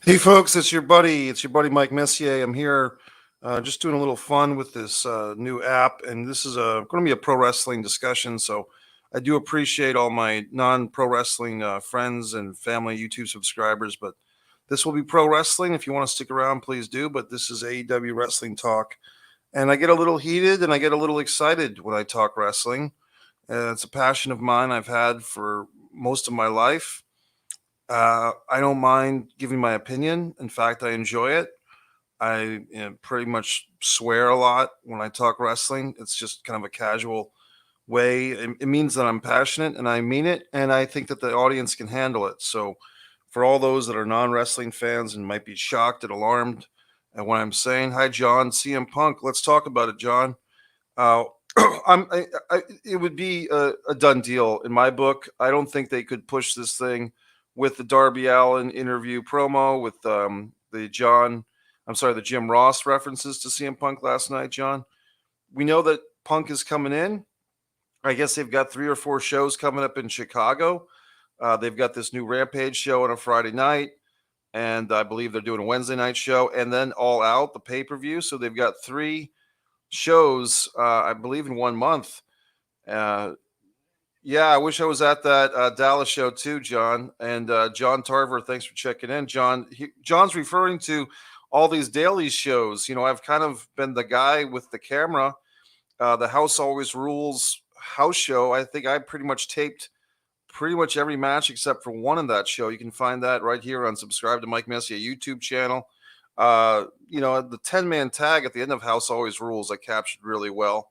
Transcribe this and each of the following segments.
Hey folks, it's your buddy. It's your buddy Mike Messier. I'm here, just doing a little fun with this new app, and this is going to be a pro wrestling discussion. So I do appreciate all my non-pro wrestling friends and family YouTube subscribers, but this will be pro wrestling. If you want to stick around, please do. But this is AEW Wrestling Talk, and I get a little heated and I get a little excited when I talk wrestling. It's a passion of mine I've had for most of my life. I don't mind giving my opinion. In fact, I enjoy it. I pretty much swear a lot when I talk wrestling. It's just kind of a casual way. It means that I'm passionate and I mean it, and I think that the audience can handle it. So, for all those that are non-wrestling fans and might be shocked and alarmed at what I'm saying, hi John, CM Punk. Let's talk about it, John. Uh, it would be a done deal in my book. I don't think they could push this thing with the Darby Allin interview promo with the Jim Ross references to CM Punk last night, John. We know that Punk is coming in. I guess they've got 3 or 4 shows coming up in Chicago. They've got this new Rampage show on a Friday night, and I believe they're doing a Wednesday night show, and then All Out, the pay-per-view. So they've got 3 shows, I believe, in 1 month. Yeah, I wish I was at that Dallas show too, John. And John Tarver, thanks for checking in. John's referring to all these daily shows. You know, I've kind of been the guy with the camera. The House Always Rules house show. I think I pretty much taped pretty much every match except for one in that show. You can find that right here on Subscribe to Mike Messier YouTube channel. The 10-man tag at the end of House Always Rules I captured really well.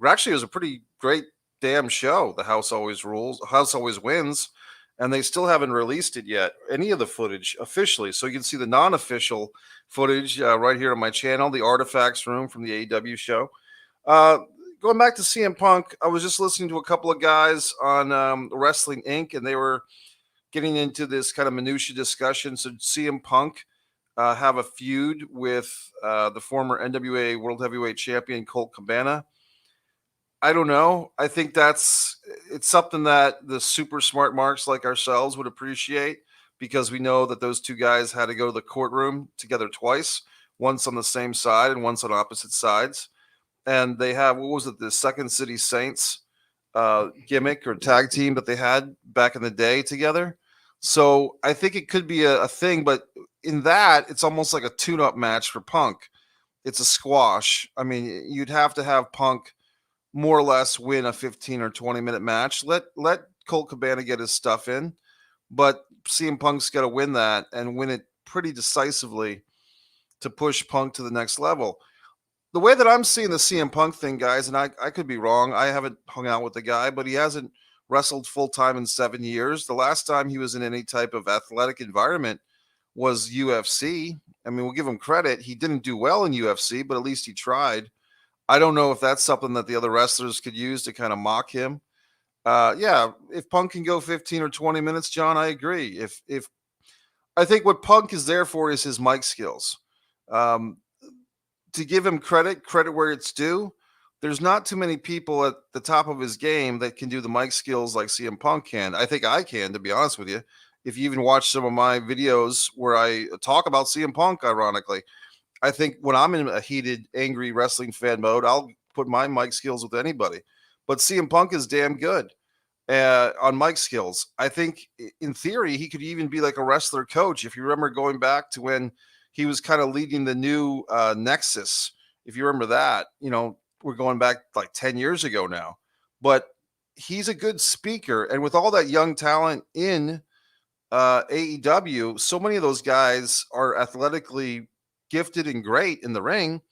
Actually, it was a pretty great damn show. The House Always Rules, House Always Wins, and they still haven't released it yet, any of the footage officially. So you can see the non-official footage right here on my channel, the Artifacts Room from the AEW show. Going back to CM Punk, I was just listening to a couple of guys on Wrestling Inc., and they were getting into this kind of minutia discussion. So CM Punk have a feud with the former NWA World Heavyweight Champion Colt Cabana. I don't know. I think it's something that the super smart marks like ourselves would appreciate, because we know that those 2 guys had to go to the courtroom together twice, once on the same side and once on opposite sides. And they have, what was it, the Second City Saints gimmick or tag team that they had back in the day together. So I think it could be a thing, but in that, it's almost like a tune-up match for Punk. It's a squash. I mean, you'd have to have Punk more or less win a 15 or 20-minute match. Let Colt Cabana get his stuff in, but CM Punk's got to win that and win it pretty decisively to push Punk to the next level. The way that I'm seeing the CM Punk thing, guys, and I could be wrong. I haven't hung out with the guy, but he hasn't wrestled full-time in 7 years. The last time he was in any type of athletic environment was UFC. I mean, we'll give him credit. He didn't do well in UFC, but at least he tried. I don't know if that's something that the other wrestlers could use to kind of mock him. Yeah, if Punk can go 15 or 20 minutes, John, I agree. If I think what Punk is there for is his mic skills. To give him credit where it's due, there's not too many people at the top of his game that can do the mic skills like CM Punk can. I think I can, to be honest with you. If you even watch some of my videos where I talk about CM Punk, ironically, I think when I'm in a heated, angry wrestling fan mode, I'll put my mic skills with anybody. But CM Punk is damn good on mic skills. I think in theory, he could even be like a wrestler coach. If you remember going back to when he was kind of leading the new Nexus, if you remember that, we're going back like 10 years ago now. But he's a good speaker. And with all that young talent in AEW, so many of those guys are athletically gifted and great in the ring.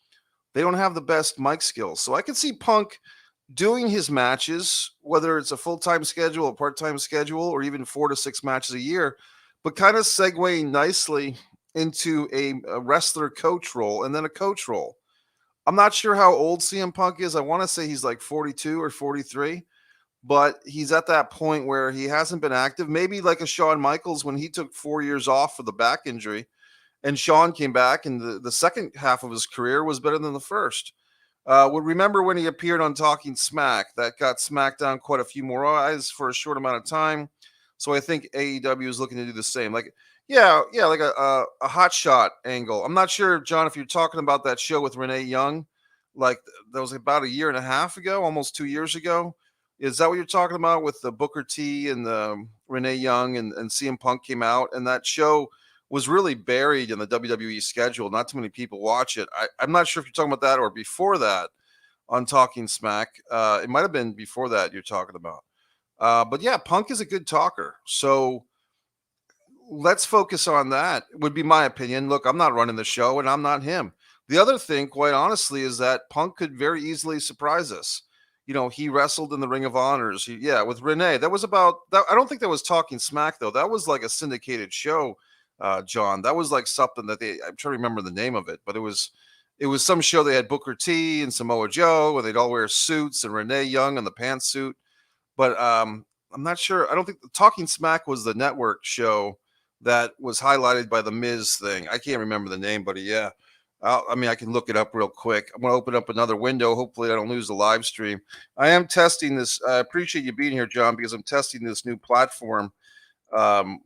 They don't have the best mic skills. So I can see Punk doing his matches, whether it's a full-time schedule, a part-time schedule, or even 4 to 6 matches a year, but kind of segueing nicely into a wrestler coach role and then a coach role. I'm not sure how old CM Punk is. I want to say he's like 42 or 43, but he's at that point where he hasn't been active. Maybe like a Shawn Michaels when he took 4 years off for the back injury. And Shawn came back, and the second half of his career was better than the first. Would remember when he appeared on Talking Smack. That got SmackDown quite a few more eyes for a short amount of time. So I think AEW is looking to do the same. Like, yeah, like a hot shot angle. I'm not sure, John, if you're talking about that show with Renee Young, like that was about a year and a half ago, almost 2 years ago. Is that what you're talking about with the Booker T and the Renee Young and CM Punk came out, and that show was really buried in the WWE schedule. Not too many people watch it. I'm not sure if you're talking about that or before that on Talking Smack. It might have been before that you're talking about. But yeah, Punk is a good talker. So let's focus on that, would be my opinion. Look, I'm not running the show and I'm not him. The other thing, quite honestly, is that Punk could very easily surprise us. You know, he wrestled in the Ring of Honors. With Renee. That was about that. I don't think that was Talking Smack, though. That was like a syndicated show, John. That was like something that I'm trying to remember the name of it, but it was some show. They had Booker T and Samoa Joe, where they'd all wear suits, and Renee Young in the pantsuit. But I'm not sure. I don't think Talking Smack was the network show that was highlighted by the Miz thing. I can't remember the name, but yeah. I can look it up real quick. I'm going to open up another window. Hopefully, I don't lose the live stream. I am testing this. I appreciate you being here, John, because I'm testing this new platform um,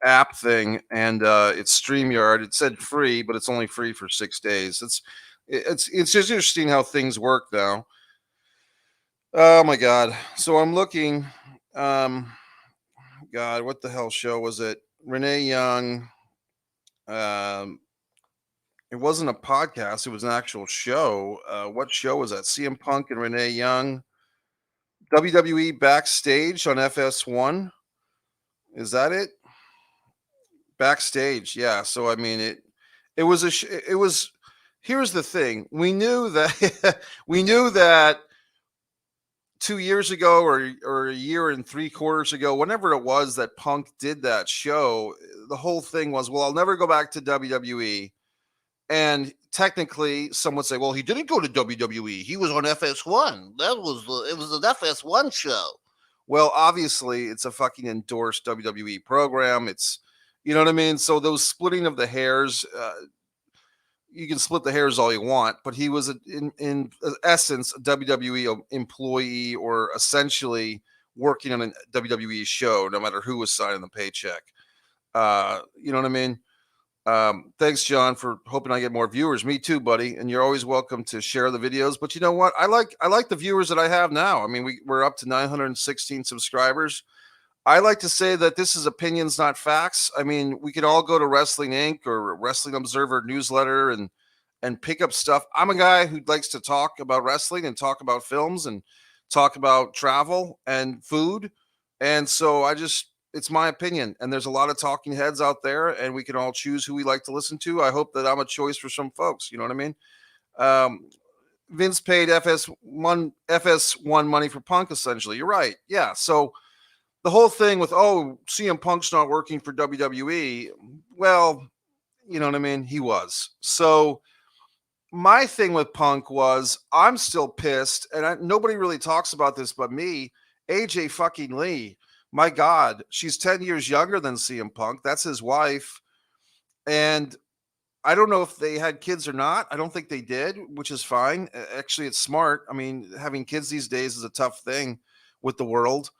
app thing, and it's StreamYard. It said free, but it's only free for 6 days. It's just interesting how things work now. Oh my God! So I'm looking. God, what the hell show was it? Renee Young. Um, it wasn't a podcast. It was an actual show. What show was that? CM Punk and Renee Young. WWE Backstage on FS1. Is that it? Backstage. Yeah. So I mean it was it was. Here's the thing. We knew that we knew that 2 years ago or a year and 3/4 ago, whenever it was that Punk did that show, the whole thing was, well, I'll never go back to WWE. And technically, some would say, well, he didn't go to WWE. He was on FS1. It was an FS1 show. Well, obviously, it's a fucking endorsed WWE program. It's, you know what I mean? So those splitting of the hairs, you can split the hairs all you want, but he was in essence a WWE employee, or essentially working on a WWE show, no matter who was signing the paycheck. You know what I mean? Thanks, John, for hoping I get more viewers. Me too, buddy. And you're always welcome to share the videos. But you know what? I like the viewers that I have now. I mean, we're up to 916 subscribers. I like to say that this is opinions, not facts. I mean, we could all go to Wrestling Inc. or Wrestling Observer newsletter and pick up stuff. I'm a guy who likes to talk about wrestling and talk about films and talk about travel and food. And so it's my opinion. And there's a lot of talking heads out there, and we can all choose who we like to listen to. I hope that I'm a choice for some folks. You know what I mean? Vince paid FS1 money for Punk, essentially. You're right. Yeah. So the whole thing with, CM Punk's not working for WWE. Well, you know what I mean? He was. So my thing with Punk was, I'm still pissed, and nobody really talks about this but me. AJ fucking Lee, my God, she's 10 years younger than CM Punk. That's his wife. And I don't know if they had kids or not. I don't think they did, which is fine. Actually, it's smart. I mean, having kids these days is a tough thing with the world.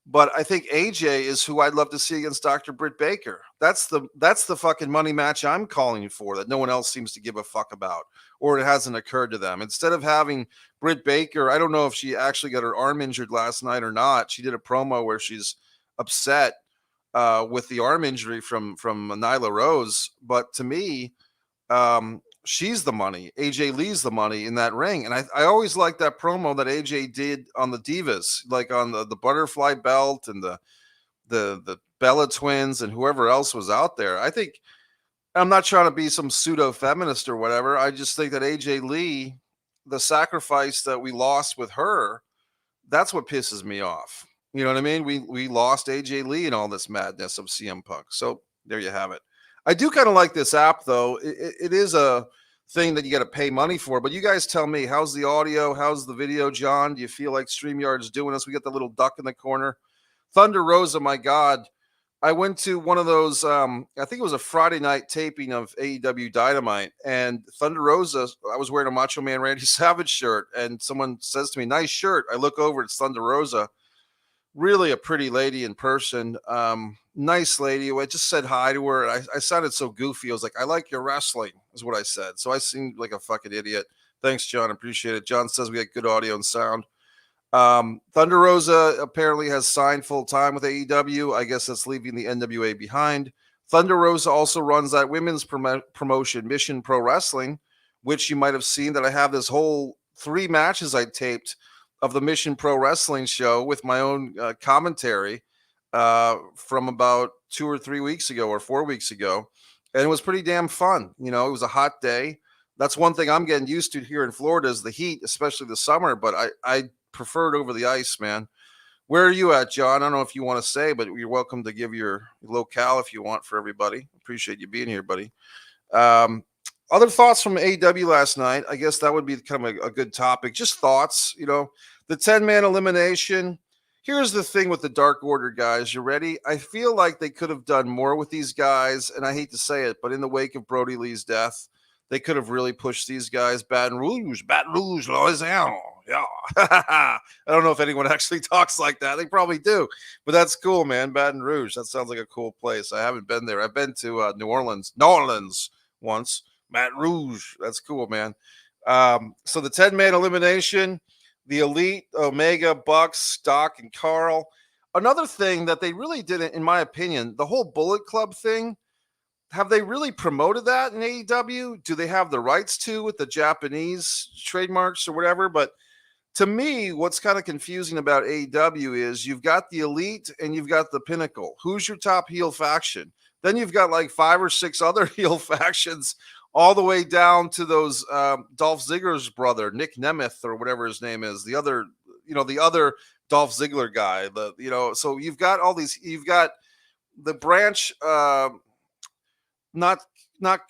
But I think AJ is who I'd love to see against Dr. Britt Baker. That's the fucking money match I'm calling for, that no one else seems to give a fuck about, or it hasn't occurred to them. Instead of having Britt Baker, I don't know if she actually got her arm injured last night or not. She did a promo where she's upset with the arm injury from Nyla Rose. But to me, she's the money. AJ Lee's the money in that ring. And I always liked that promo that AJ did on the Divas, like on the butterfly belt and the Bella twins and whoever else was out there. I think, I'm not trying to be some pseudo feminist or whatever. I just think that AJ Lee, the sacrifice that we lost with her, that's what pisses me off. You know what I mean? We lost AJ Lee and all this madness of CM Punk. So there you have it. I do kind of like this app, though. It is a thing that you got to pay money for. But you guys tell me, how's the audio? How's the video, John? Do you feel like StreamYard's doing us? We got the little duck in the corner. Thunder Rosa, my God. I went to one of those, I think it was a Friday night taping of AEW Dynamite. And Thunder Rosa, I was wearing a Macho Man Randy Savage shirt. And someone says to me, nice shirt. I look over, it's Thunder Rosa. really a pretty lady in person. Nice lady. I just said hi to her. I sounded so goofy. I was like, I like your wrestling, is what I said. So I seemed like a fucking idiot. Thanks, John. Appreciate it. John says we get good audio and sound. Thunder Rosa apparently has signed full time with AEW. I guess that's leaving the NWA behind. Thunder Rosa also runs that women's promotion, Mission Pro Wrestling, which you might have seen that I have this whole 3 matches I taped of the Mission Pro Wrestling show with my own commentary from about 2 or 3 weeks ago or 4 weeks ago. And it was pretty damn fun. You know, it was a hot day. That's one thing I'm getting used to here in Florida is the heat, especially the summer. But I prefer it over the ice, man. Where are you at, John? I don't know if you want to say, but you're welcome to give your locale if you want for everybody. Appreciate you being here, buddy. Other thoughts from AEW last night? I guess that would be kind of a good topic. Just thoughts, you know, the 10-man elimination. Here's the thing with the Dark Order guys. You ready? I feel like they could have done more with these guys, and I hate to say it, but in the wake of Brody Lee's death, they could have really pushed these guys. Baton Rouge, Louisiana. Yeah. I don't know if anyone actually talks like that. They probably do, but that's cool, man. Baton Rouge. That sounds like a cool place. I haven't been there. I've been to New Orleans once. Baton Rouge. That's cool, man. So the 10-man elimination, the Elite, Omega, Bucks, Doc, and Carl. Another thing that they really didn't, in my opinion, the whole Bullet Club thing, have they really promoted that in AEW? Do they have the rights to with the Japanese trademarks or whatever? But to me, what's kind of confusing about AEW is you've got the Elite and you've got the Pinnacle. Who's your top heel faction? Then you've got like 5 or 6 other heel factions all the way down to those Dolph Ziggler's brother, Nick Nemeth or whatever his name is. The other Dolph Ziggler guy. So you've got all these. You've got the branch. Not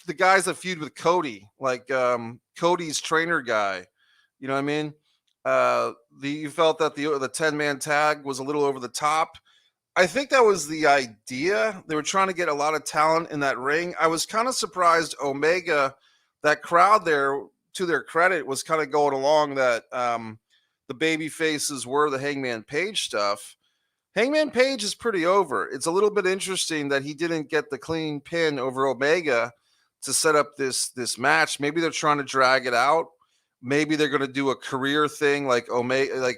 the guys that feud with Cody, like Cody's trainer guy. You know what I mean? You felt that the 10-man tag was a little over the top. I think that was the idea. They were trying to get a lot of talent in that ring. I was kind of surprised Omega, that crowd there, to their credit, was kind of going along that the baby faces were the Hangman Page stuff. Hangman Page is pretty over. It's a little bit interesting that he didn't get the clean pin over Omega to set up this match. Maybe they're trying to drag it out. Maybe they're going to do a career thing like Omega,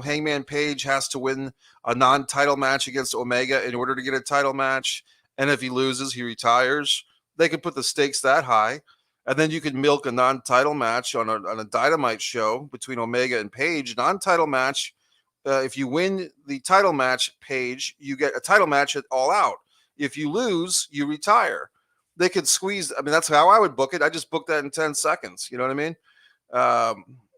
Hangman Page has to win a non-title match against Omega in order to get a title match. And if he loses, he retires. They could put the stakes that high. And then you could milk a non-title match on a Dynamite show between Omega and Page. Non-title match. If you win the title match, Page, you get a title match at All Out. If you lose, you retire. They could squeeze. I mean, that's how I would book it. I just booked that in 10 seconds. You know what I mean? I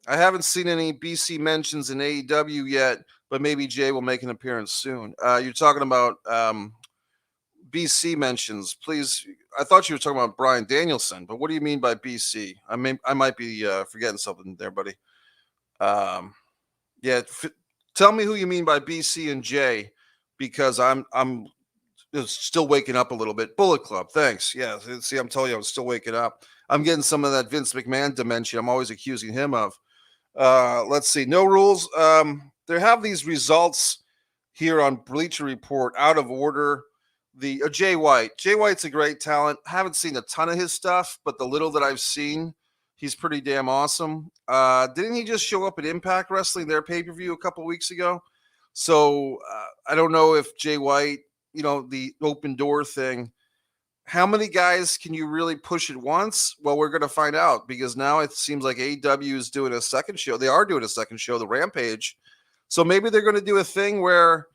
haven't seen any BC mentions in AEW yet, but maybe Jay will make an appearance soon. You're talking about BC mentions. Please, I thought you were talking about Bryan Danielson, but what do you mean by BC? I might be forgetting something there, buddy. Tell me who you mean by BC and J, because I'm still waking up a little bit. Bullet Club, thanks. Yeah, see, I'm telling you, I'm still waking up. I'm getting some of that Vince McMahon dementia I'm always accusing him of. Let's see. No rules. There have these results here on Bleacher Report out of order. The Jay White. Jay White's a great talent. Haven't seen a ton of his stuff, but the little that I've seen, he's pretty damn awesome. Didn't he just show up at Impact Wrestling, their pay-per-view, a couple weeks ago? So I don't know if Jay White, the open door thing, how many guys can you really push at once? Well, we're going to find out, because now it seems like AEW is doing a second show. They are doing a second show, the Rampage. So maybe they're going to do a thing where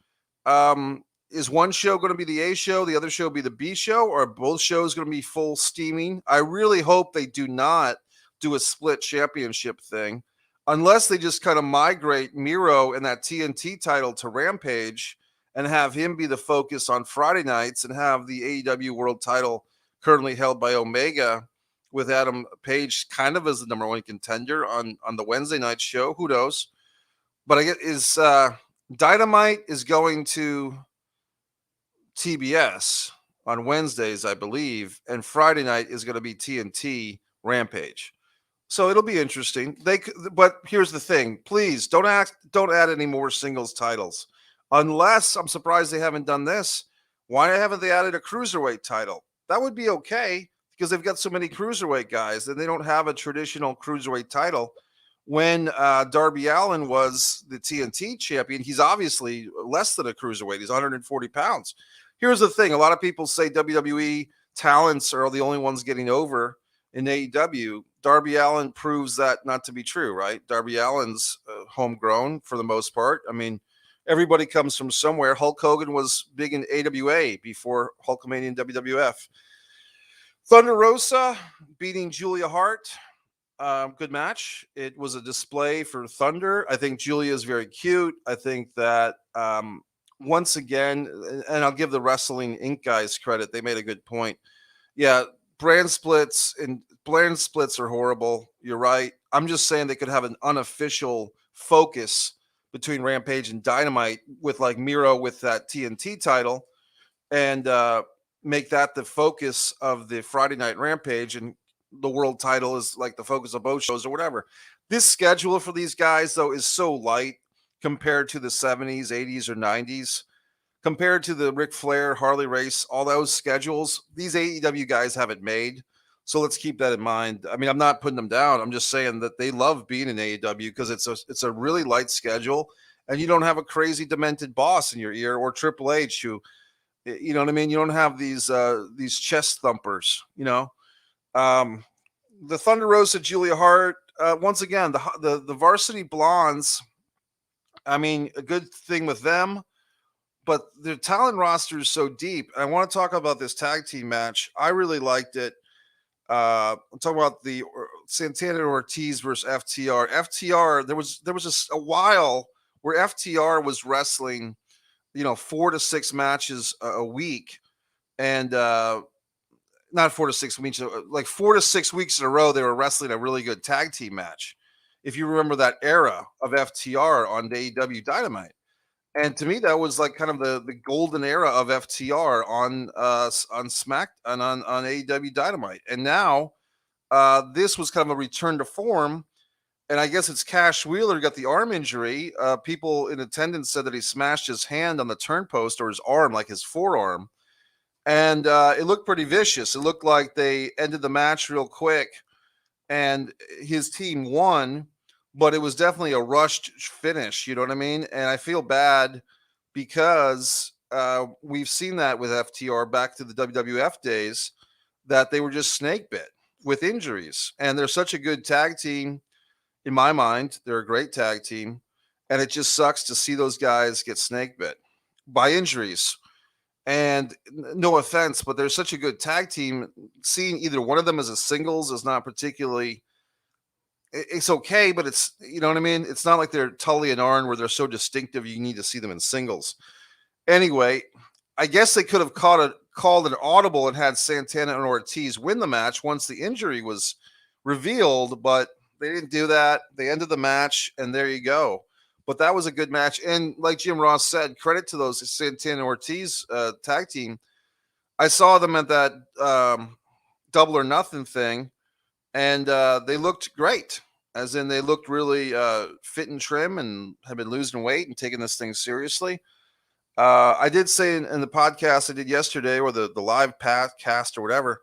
is one show going to be the A show, the other show be the B show, or both shows going to be full steaming? I really hope they do not do a split championship thing, unless they just kind of migrate Miro and that TNT title to Rampage and have him be the focus on Friday nights, and have the AEW World title currently held by Omega with Adam Page kind of as the number one contender on the Wednesday night show. Who knows? But I guess Dynamite is going to TBS on Wednesdays, I believe, and Friday night is going to be TNT Rampage. So it'll be interesting. But here's the thing: please don't add any more singles titles. Unless, I'm surprised they haven't done this. Why haven't they added a cruiserweight title? That would be okay because they've got so many cruiserweight guys and they don't have a traditional cruiserweight title. When Darby Allin was the TNT champion, he's obviously less than a cruiserweight. He's 140 pounds. Here's the thing. A lot of people say WWE talents are the only ones getting over in AEW. Darby Allin proves that not to be true, right? Darby Allin's homegrown for the most part. I mean, everybody comes from somewhere. Hulk Hogan was big in AWA before Hulkamania and WWF. Thunder Rosa beating Julia Hart. Good match. It was a display for Thunder. I think Julia is very cute. I think that once again, and I'll give the Wrestling Inc. guys credit. They made a good point. Yeah, brand splits are horrible. You're right. I'm just saying they could have an unofficial focus between Rampage and Dynamite with like Miro with that TNT title and make that the focus of the Friday Night Rampage, and the world title is like the focus of both shows or whatever. This schedule for these guys, though, is so light compared to the 70s, 80s, or 90s. Compared to the Ric Flair, Harley Race, all those schedules, these AEW guys have it made. So let's keep that in mind. I mean, I'm not putting them down. I'm just saying that they love being in AEW because it's a really light schedule, and you don't have a crazy demented boss in your ear or Triple H who, you know what I mean. You don't have these chest thumpers. You know, the Thunder Rosa, Julia Hart. Once again, the Varsity Blondes. I mean, a good thing with them. But their talent roster is so deep. I want to talk about this tag team match. I really liked it. I'm talking about the Santana and Ortiz versus FTR. FTR, there was a while where FTR was wrestling, 4 to 6 matches a week, and not 4 to 6 weeks, like 4 to 6 weeks in a row, they were wrestling a really good tag team match. If you remember that era of FTR on AEW Dynamite. And to me, that was like kind of the golden era of FTR on Smack and on AEW Dynamite. And now this was kind of a return to form. And I guess it's Cash Wheeler got the arm injury. People in attendance said that he smashed his hand on the turnpost, or his arm, like his forearm. And it looked pretty vicious. It looked like they ended the match real quick and his team won, but it was definitely a rushed finish. You know what I mean? And I feel bad because we've seen that with FTR back to the WWF days, that they were just snake bit with injuries. And they're such a good tag team. In my mind, they're a great tag team. And it just sucks to see those guys get snake bit by injuries. And no offense, but they're such a good tag team. Seeing either one of them as a singles is not particularly, it's okay, but it's, you know what I mean? It's not like they're Tully and Arn where they're so distinctive you need to see them in singles. Anyway, I guess they could have called an audible and had Santana and Ortiz win the match once the injury was revealed, but they didn't do that. They ended the match, and there you go. But that was a good match. And like Jim Ross said, credit to those Santana Ortiz tag team. I saw them at that Double or Nothing thing, and they looked great. As in, they looked really fit and trim and have been losing weight and taking this thing seriously. I did say in the podcast I did yesterday, or the live cast or whatever,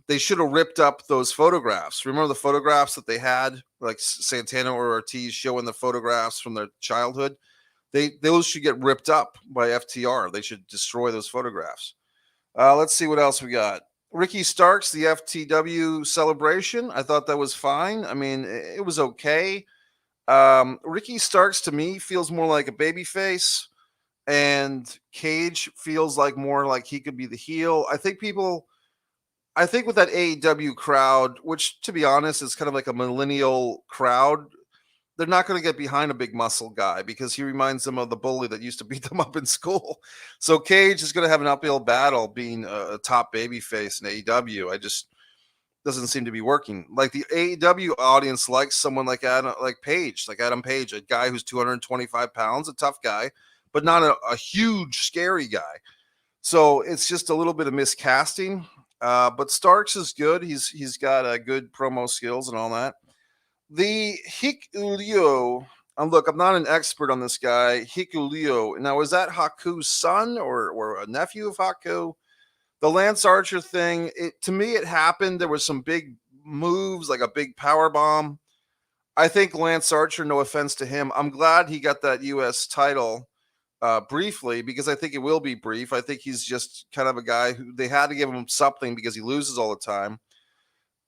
they should have ripped up those photographs. Remember the photographs that they had, like Santana or Ortiz showing the photographs from their childhood? Those should get ripped up by FTR. They should destroy those photographs. Let's see what else we got. Ricky Starks, the FTW celebration. I thought that was fine. I mean, it was okay. Ricky Starks to me feels more like a babyface, and Cage feels like more like he could be the heel. I think with that AEW crowd, which to be honest is kind of like a millennial crowd, they're not going to get behind a big muscle guy because he reminds them of the bully that used to beat them up in school. So Cage is going to have an uphill battle being a top babyface in AEW. I just doesn't seem to be working. Like the AEW audience likes someone like Adam Page, a guy who's 225 pounds, a tough guy, but not a huge, scary guy. So it's just a little bit of miscasting. But Starks is good. He's got good promo skills and all that. The Hikuleo, look, I'm not an expert on this guy, Hikuleo. Now, is that Haku's son or a nephew of Haku? The Lance Archer thing, to me, it happened. There was some big moves, like a big power bomb. I think Lance Archer, no offense to him, I'm glad he got that U.S. title briefly, because I think it will be brief. I think he's just kind of a guy who they had to give him something because he loses all the time.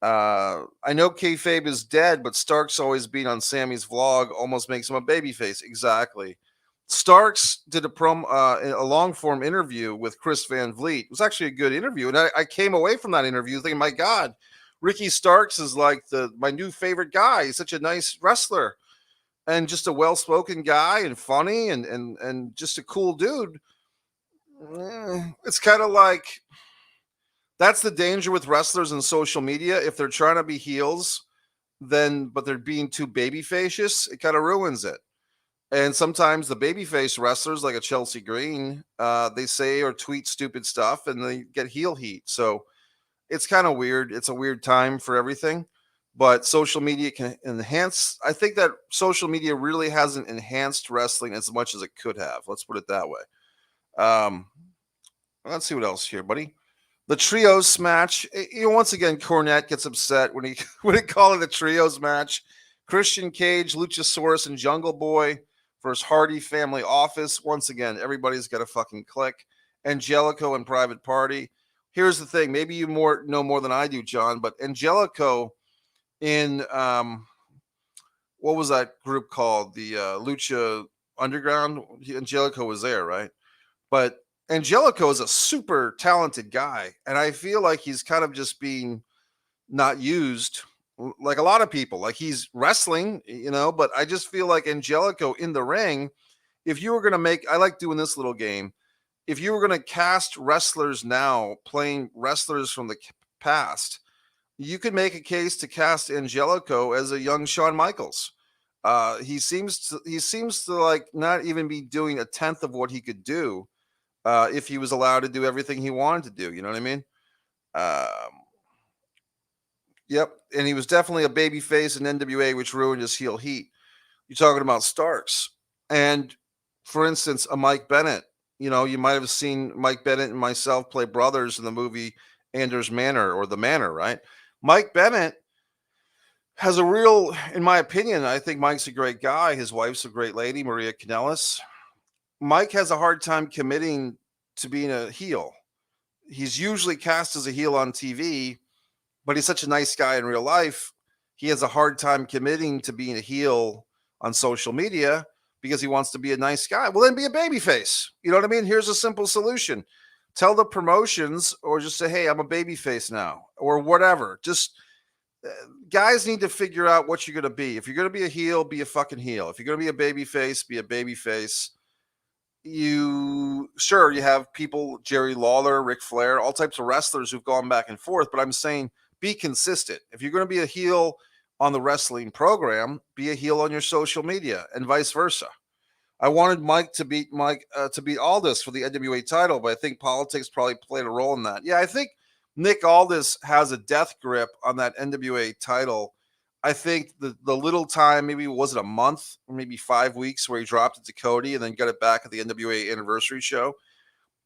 I know kayfabe is dead, but Starks always being on Sammy's vlog almost makes him a babyface. Exactly. Starks did a long form interview with Chris Van Vliet. It was actually a good interview, and I came away from that interview thinking, my God, Ricky Starks is like my new favorite guy. He's such a nice wrestler and just a well spoken guy and funny and just a cool dude. It's kind of like, that's the danger with wrestlers and social media. If they're trying to be heels, but they're being too babyfacious, it kind of ruins it. And sometimes the babyface wrestlers, like a Chelsea Green, they say or tweet stupid stuff and they get heel heat. So it's kind of weird. It's a weird time for everything. But social media can enhance. I think that social media really hasn't enhanced wrestling as much as it could have. Let's put it that way. Let's see what else here, buddy. The trios match. Once again, Cornette gets upset when he call it a trios match. Christian Cage, Luchasaurus, and Jungle Boy versus Hardy Family Office. Once again, everybody's got a fucking click. Angelico and Private Party. Here's the thing. Maybe you know more than I do, John, but Angelico in what was that group called? The Lucha Underground. Angelico was there, right? But Angelico is a super talented guy, and I feel like he's kind of just being not used like a lot of people. Like, he's wrestling, but I just feel like Angelico in the ring, if you were going to I like doing this little game. If you were going to cast wrestlers now playing wrestlers from the past, you could make a case to cast Angelico as a young Shawn Michaels. He seems to like not even be doing a tenth of what he could do if he was allowed to do everything he wanted to do. You know what I mean? Yep. And he was definitely a baby face in NWA, which ruined his heel heat. You're talking about Starks. And for instance, a Mike Bennett, you might have seen Mike Bennett and myself play brothers in the movie Anders Manor, or The Manor, right? Mike Bennett has a real, in my opinion, I think Mike's a great guy. His wife's a great lady, Maria Kanellis. Mike has a hard time committing to being a heel. He's usually cast as a heel on TV, but he's such a nice guy in real life. He has a hard time committing to being a heel on social media because he wants to be a nice guy. Well, then be a babyface. You know what I mean? Here's a simple solution. Tell the promotions, or just say, hey, I'm a babyface now, or whatever. Just guys need to figure out what you're going to be. If you're going to be a heel, be a fucking heel. If you're going to be a babyface, be a babyface. You have people, Jerry Lawler, Ric Flair, all types of wrestlers who've gone back and forth, but I'm saying be consistent. If you're going to be a heel on the wrestling program, be a heel on your social media, and vice versa. I wanted Mike to beat Aldis for the NWA title, but I think politics probably played a role in that. Yeah, I think Nick Aldis has a death grip on that NWA title. I think the little time, maybe was it a month or maybe 5 weeks, where he dropped it to Cody and then got it back at the NWA anniversary show.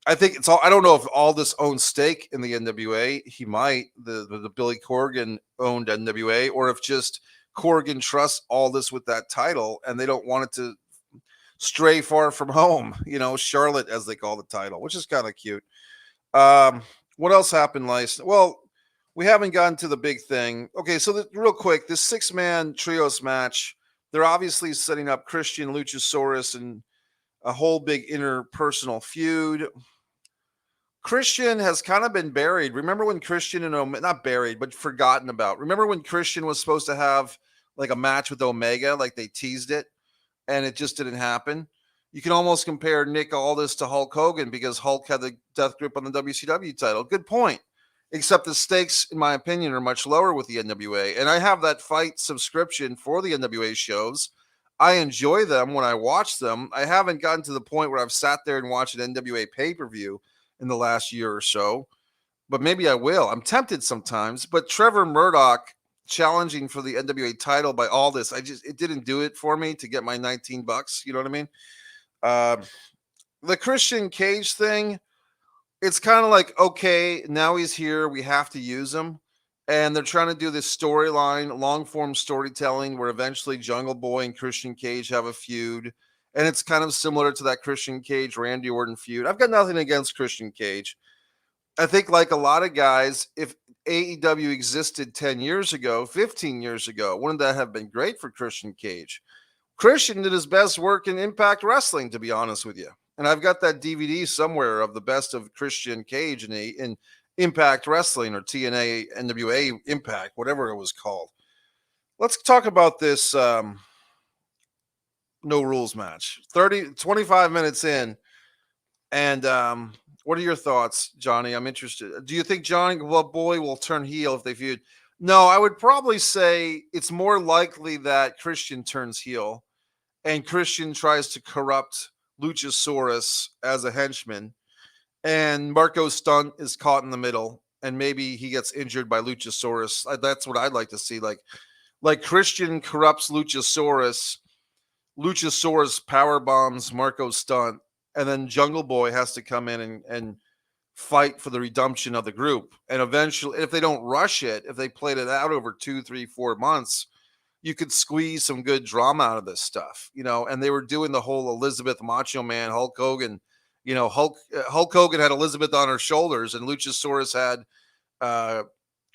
I think it's all. I don't know if Aldis owns stake in the NWA. He might. The Billy Corgan owned NWA, or if just Corgan trusts Aldis with that title and they don't want it to stray far from home. Charlotte, as they call the title, which is kind of cute. What else happened last? Well, we haven't gotten to the big thing. Okay, so real quick, this 6-man trios match, they're obviously setting up Christian, Luchasaurus, and a whole big interpersonal feud. Christian has kind of been buried. Remember when Christian and not buried, but forgotten about. Remember when Christian was supposed to have like a match with Omega, like they teased it, and it just didn't happen? You can almost compare Nick Aldis to Hulk Hogan, because Hulk had the death grip on the WCW title. Good point. Except the stakes, in my opinion, are much lower with the NWA. And I have that Fight subscription for the NWA shows. I enjoy them when I watch them. I haven't gotten to the point where I've sat there and watched an NWA pay-per-view in the last year or so, but maybe I will. I'm tempted sometimes. But Trevor Murdoch challenging for the NWA title by all this. It didn't do it for me to get my $19. You know what I mean? The Christian Cage thing, it's kind of like, okay, now he's here, we have to use him. And they're trying to do this storyline, long form storytelling, where eventually Jungle Boy and Christian Cage have a feud. And it's kind of similar to that Christian Cage Randy Orton feud. I've got nothing against Christian Cage. I think, like a lot of guys, if AEW existed 10 years ago, 15 years ago, wouldn't that have been great for Christian Cage? Christian did his best work in Impact Wrestling, to be honest with you. And I've got that DVD somewhere of the best of Christian Cage in Impact Wrestling, or TNA, NWA Impact, whatever it was called. Let's talk about this no rules match. 25 minutes in. And what are your thoughts, Johnny? I'm interested. Do you think Johnny Boy will turn heel if they feud? No, I would probably say it's more likely that Christian turns heel and Christian tries to corrupt Luchasaurus as a henchman, and Marco Stunt is caught in the middle, and maybe he gets injured by Luchasaurus. That's what I'd like to see. Like Christian corrupts Luchasaurus, Luchasaurus power bombs Marco Stunt, and then Jungle Boy has to come in and fight for the redemption of the group. And eventually, if they don't rush it, if they played it out over 2, 3, 4 months, you could squeeze some good drama out of this stuff, you know. And they were doing the whole Elizabeth Macho Man, Hulk Hogan, you know, Hulk Hogan had Elizabeth on her shoulders, and Luchasaurus had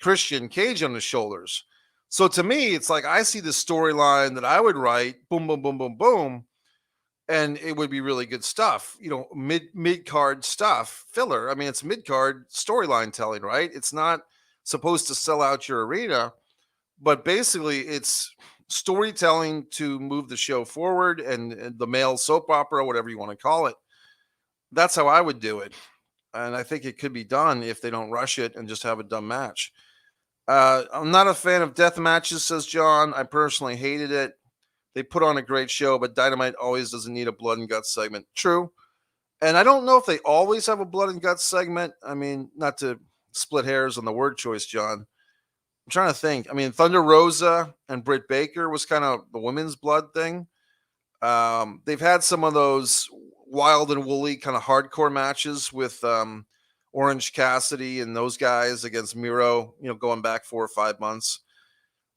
Christian Cage on his shoulders. So to me, it's like, I see the storyline that I would write, boom, boom, boom, boom, boom, and it would be really good stuff, you know, mid card stuff, filler. I mean, it's mid card storyline telling, right? It's not supposed to sell out your arena, but basically it's storytelling to move the show forward, and the male soap opera, whatever you want to call it. That's how I would do it. And I think it could be done if they don't rush it and just have a dumb match. I'm not a fan of death matches, says John. I personally hated it. They put on a great show, but Dynamite always doesn't need a blood and guts segment. True. And I don't know if they always have a blood and guts segment. I mean, not to split hairs on the word choice, John. I'm trying to think. I mean, Thunder Rosa and Britt Baker was kind of the women's blood thing. They've had some of those wild and woolly kind of hardcore matches with Orange Cassidy and those guys against Miro, you know, going back 4 or 5 months.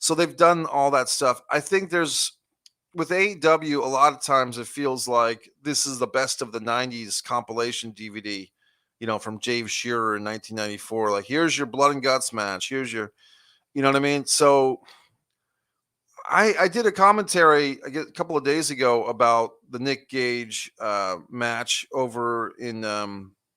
So they've done all that stuff. I think with AEW, a lot of times it feels like this is the best of the 90s compilation DVD, you know, from Dave Shearer in 1994. Like, here's your blood and guts match. Here's your, you know what I mean? So I did a commentary a couple of days ago about the Nick Gage match over in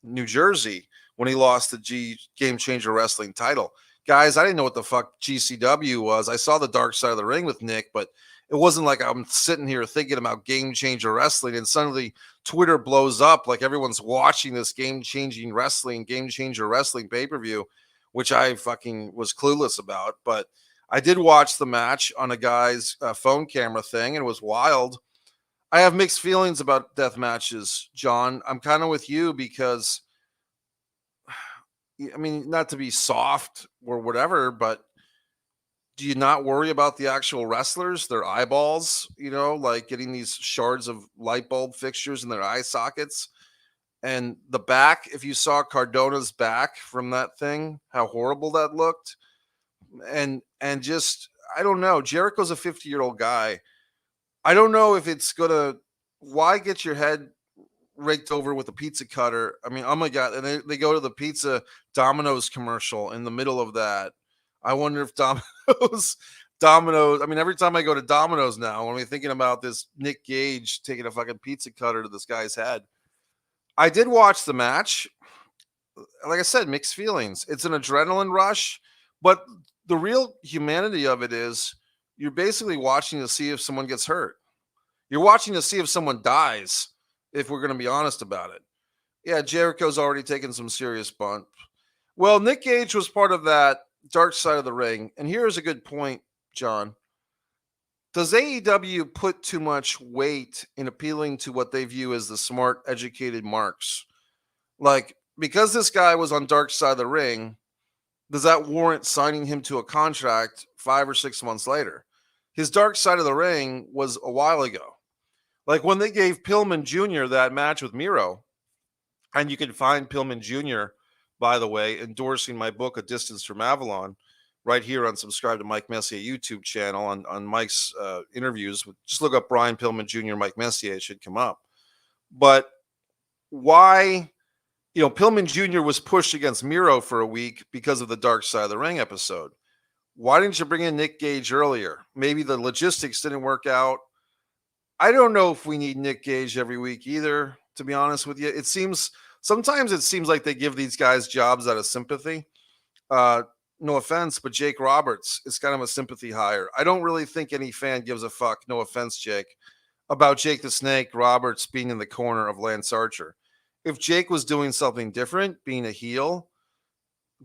New Jersey when he lost the Game Changer Wrestling title. Guys, I didn't know what the fuck GCW was. I saw the Dark Side of the Ring with Nick, but it wasn't like I'm sitting here thinking about Game Changer Wrestling and suddenly Twitter blows up like everyone's watching this Game Changer Wrestling pay-per-view, which I fucking was clueless about. But I did watch the match on a guy's phone camera thing, and it was wild. I have mixed feelings about death matches, John. I'm kind of with you because, I mean, not to be soft or whatever, but do you not worry about the actual wrestlers, their eyeballs, you know, like getting these shards of light bulb fixtures in their eye sockets? And the back, if you saw Cardona's back from that thing, how horrible that looked. And just, I don't know. Jericho's a 50-year-old guy. I don't know if it's gonna. Why get your head raked over with a pizza cutter? I mean, oh my god! And they go to the pizza Domino's commercial in the middle of that. I wonder if Domino's. I mean, every time I go to Domino's now, when I'm thinking about this Nick Gage taking a fucking pizza cutter to this guy's head. I did watch the match. Like I said, mixed feelings. It's an adrenaline rush, but the real humanity of it is you're basically watching to see if someone gets hurt. You're watching to see if someone dies, if we're going to be honest about it. Yeah, Jericho's already taken some serious bump. Well, Nick Gage was part of that Dark Side of the Ring. And here's a good point, John. Does AEW put too much weight in appealing to what they view as the smart, educated marks? Like, because this guy was on Dark Side of the Ring, does that warrant signing him to a contract 5 or 6 months later? His dark side of the ring was a while ago. Like when they gave Pillman Jr. that match with Miro, and you can find Pillman Jr., by the way, endorsing my book, A Distance from Avalon, right here on Subscribe to Mike Messier YouTube channel on Mike's interviews. Just look up Brian Pillman Jr., Mike Messier, it should come up. But why, Pillman Jr. was pushed against Miro for a week because of the Dark Side of the Ring episode. Why didn't you bring in Nick Gage earlier? Maybe the logistics didn't work out. I don't know if we need Nick Gage every week either, to be honest with you. Sometimes it seems like they give these guys jobs out of sympathy. No offense, but Jake Roberts is kind of a sympathy hire. I don't really think any fan gives a fuck, no offense, Jake, about Jake the Snake Roberts being in the corner of Lance Archer. If Jake was doing something different, being a heel,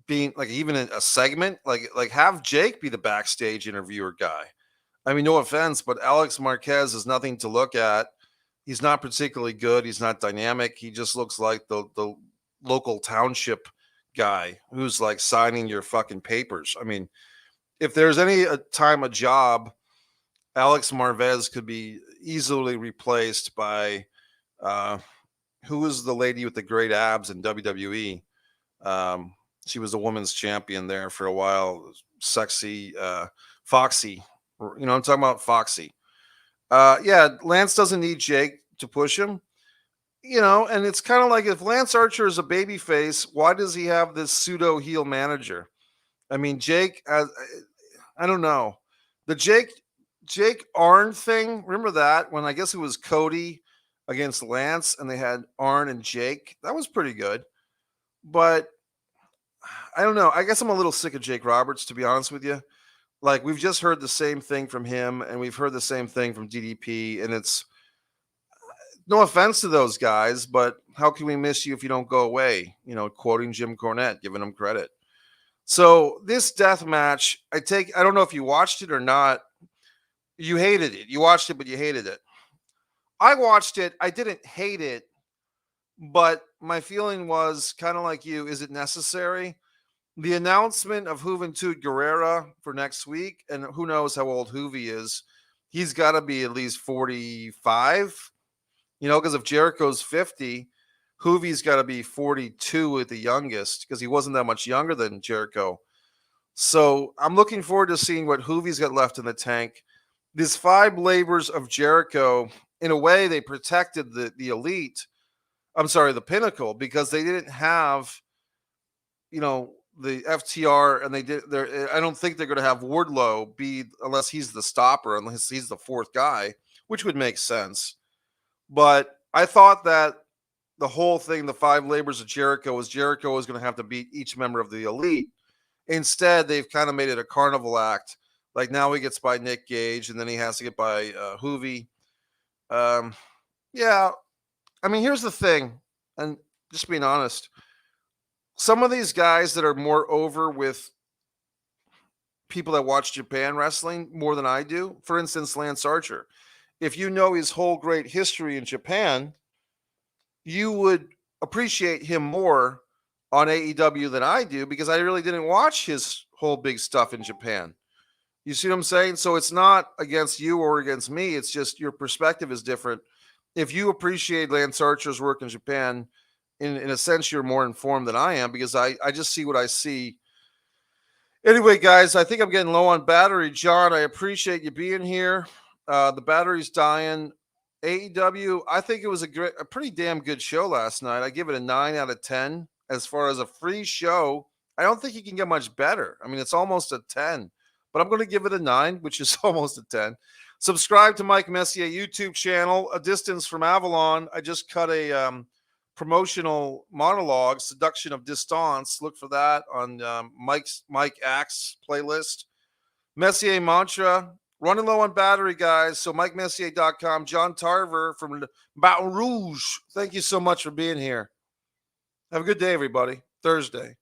being like even a segment, like have Jake be the backstage interviewer guy. I mean, no offense, but Alex Marquez is nothing to look at. He's not particularly good. He's not dynamic. He just looks like the local township guy who's like signing your fucking papers. I mean, if there's any time a job, Alex Marquez could be easily replaced by who was the lady with the great abs in WWE? She was a women's champion there for a while. Sexy, Foxy. I'm talking about Foxy. Yeah, Lance doesn't need Jake to push him. And it's kind of like if Lance Archer is a babyface, why does he have this pseudo heel manager? I mean, Jake, I don't know. The Jake Arn thing, remember that when I guess it was Cody against Lance and they had Arn and Jake? That was pretty good. But I don't know. I guess I'm a little sick of Jake Roberts, to be honest with you. Like, we've just heard the same thing from him, and we've heard the same thing from DDP, and it's no offense to those guys, but how can we miss you if you don't go away? Quoting Jim Cornette, giving him credit. So this death match, I don't know if you watched it or not. You hated it. You watched it, but you hated it. I watched it. I didn't hate it, but my feeling was kind of like you. Is it necessary? The announcement of Juventud Guerrera for next week, and who knows how old Juvi is. He's got to be at least 45, because if Jericho's 50, Juvi's got to be 42 at the youngest because he wasn't that much younger than Jericho. So I'm looking forward to seeing what Juvi's got left in the tank. These 5 labors of Jericho, in a way, they protected the elite. I'm sorry, the Pinnacle, because they didn't have, the FTR, and I don't think they're going to have Wardlow be, unless he's the stopper, unless he's the 4th guy, which would make sense. But I thought that the whole thing, the 5 labors of Jericho was going to have to beat each member of the elite. Instead, they've kind of made it a carnival act. Like now he gets by Nick Gage, and then he has to get by Juvi. Yeah, I mean, here's the thing, and just being honest, some of these guys that are more over with people that watch Japan wrestling more than I do, for instance, Lance Archer, if you know his whole great history in Japan, you would appreciate him more on AEW than I do because I really didn't watch his whole big stuff in Japan. You see what I'm saying? So it's not against you or against me. It's just your perspective is different. If you appreciate Lance Archer's work in Japan, in a sense, you're more informed than I am because I just see what I see. Anyway, guys, I think I'm getting low on battery. John, I appreciate you being here. The battery's dying. AEW, I think it was a pretty damn good show last night. I give it a 9 out of 10. As far as a free show, I don't think you can get much better. I mean, it's almost a 10, but I'm going to give it a 9, which is almost a 10. Subscribe to Mike Messier YouTube channel, A Distance from Avalon. I just cut a promotional monologue, Seduction of Distance. Look for that on Mike Axe playlist. Messier Mantra, running low on battery, guys. So MikeMessier.com. John Tarver from Baton Rouge. Thank you so much for being here. Have a good day, everybody. Thursday.